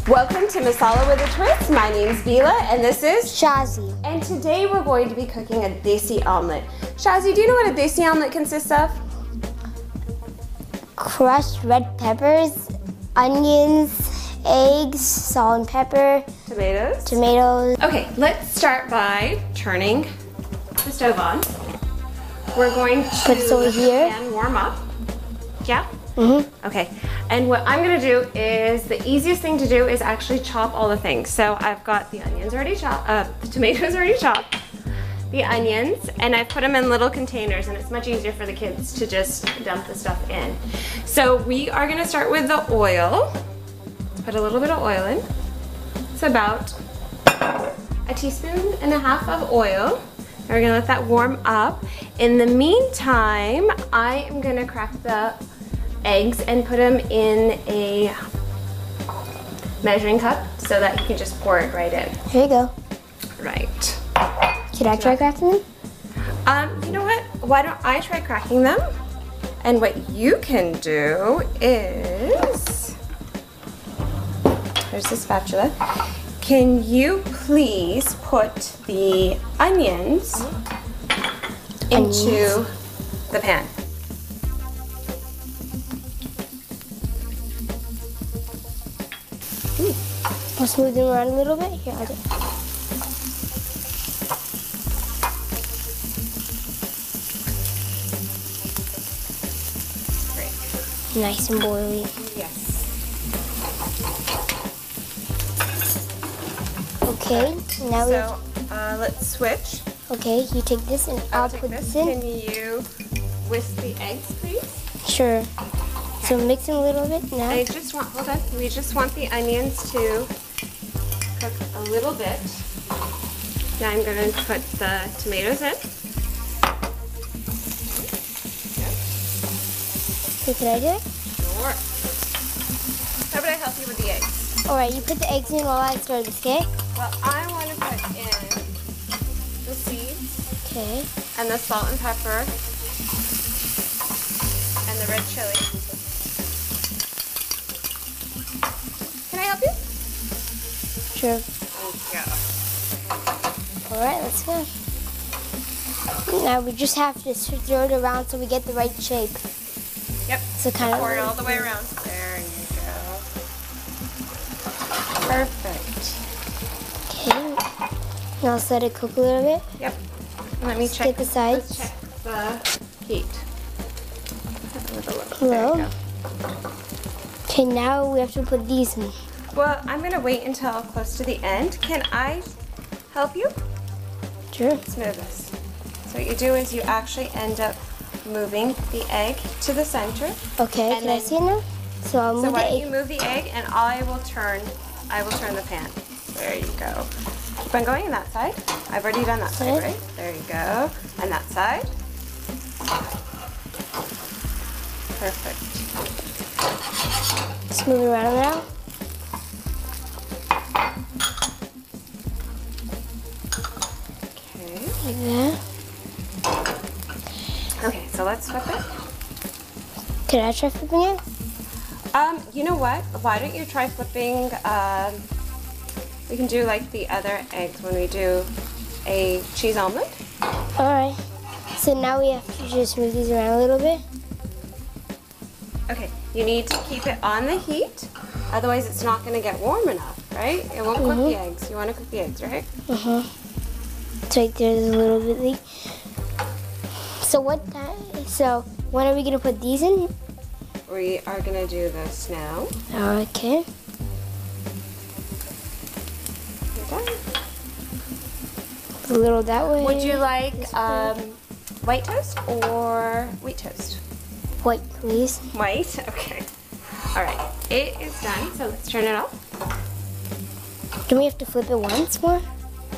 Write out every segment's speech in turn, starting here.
Welcome to Masala with a Twist. My name's Bila and this is Shazi. And today we're going to be cooking a Desi omelet. Shazi, do you know what a Desi omelet consists of? Crushed red peppers, onions, eggs, salt and pepper, tomatoes. Okay, let's start by turning the stove on. We're going to put it over here and warm up. Yeah? Mm-hmm. Okay, and what I'm gonna do is, the easiest thing to do is actually chop all the things. So I've got the onions already chopped, the tomatoes already chopped, the onions, and I've put them in little containers, and it's much easier for the kids to just dump the stuff in. So we are gonna start with the oil. Let's put a little bit of oil in. It's about 1.5 teaspoons of oil. And we're gonna let that warm up. In the meantime, I am gonna crack the eggs and put them in a measuring cup so that you can just pour it right in. Here you go. Right. Should I try cracking them? You know what? Why don't I try cracking them? And what you can do is, there's the spatula. Can you please put the onions into the pan? I'll smooth them around a little bit. Here, I'll do it. Great. Nice and boily. Yes. Okay, now let's switch. Okay, you take this and I'll put this in. Can you whisk the eggs, please? Sure. Okay. So mix them a little bit now. I just want, hold on, we just want the onions to cook a little bit. Now I'm going to put the tomatoes in. Okay, can I do it? Sure. How about I help you with the eggs? Alright, you put the eggs in while I stir this, okay? Well, I want to put in the seeds. Okay. And the salt and pepper. And the red chili. Can I help you? Sure. Yeah. Alright, let's go. Now we just have to stir it around so we get the right shape. Yep. So kind of pour it all the way around. There you go. Perfect. Okay. Now let's let it cook a little bit. Yep. Let me check the sides. Let's check the heat. Low. Okay, now we have to put these in. Well, I'm gonna wait until close to the end. Can I help you? Sure. Let's move this. So what you do is you actually end up moving the egg to the center. Okay, can I see it now? So I'll move the egg. So why don't you move the egg and I will turn the pan. There you go. Keep on going on that side. I've already done that side, right? There you go. And that side. Perfect. Just move it around now. Okay. Like that. Okay, so let's flip it. Can I try flipping it? You know what? Why don't you try flipping, we can do like the other eggs when we do a cheese omelet. Alright. So now we have to just move these around a little bit. Okay, you need to keep it on the heat, otherwise it's not going to get warm enough, right? It won't cook the eggs. You want to cook the eggs, right? It's right there, there's a little bit leak. So when are we going to put these in? We are going to do this now. Okay. You're done. A little that way. Would you like white toast or wheat toast? White, please. White? Okay. All right. It is done, so let's turn it off. Do we have to flip it once more?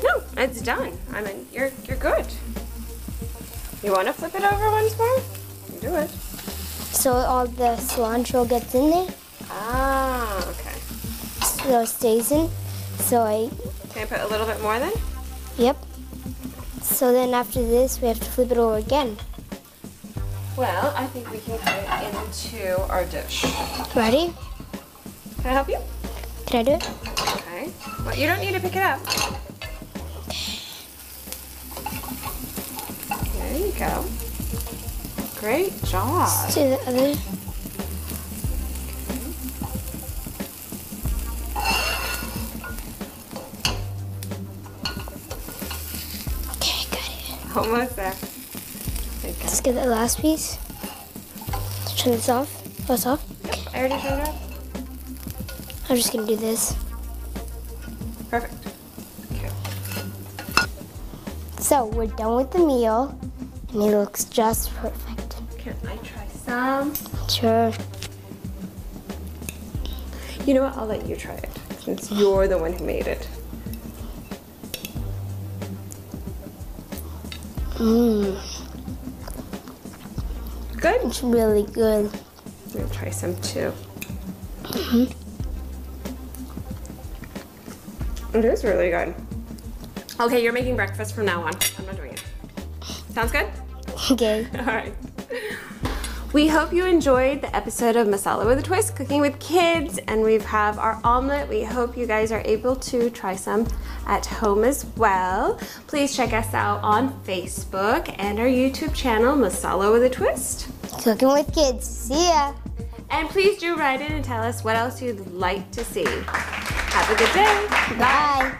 No, it's done. I mean, you're good. You want to flip it over once more? You do it. So all the cilantro gets in there? Ah, okay. So it stays in. Can I put a little bit more then? Yep. So then after this, we have to flip it over again. Well, I think we can put it into our dish. Ready? Can I help you? Can I do it? Okay. Well, you don't need to pick it up. There you go. Great job. Let's do the other. Okay, got it. Almost there. There you go. Let's get that last piece. Let's turn this off. Oh, it's off? Yep, I already turned it off. I'm just gonna do this. Perfect. Okay. So we're done with the meal, and it looks just perfect. Can I try some? Sure. You know what? I'll let you try it since you're the one who made it. Mmm, Good? it's really good. I'm gonna try some too. It is really good. Okay, you're making breakfast from now on. I'm not doing it. Sounds good? Okay. All right. We hope you enjoyed the episode of Masala with a Twist, cooking with kids, and we have our omelet. We hope you guys are able to try some at home as well. Please check us out on Facebook and our YouTube channel, Masala with a Twist. Cooking with kids. See ya. And please do write in and tell us what else you'd like to see. Have a good day. Bye.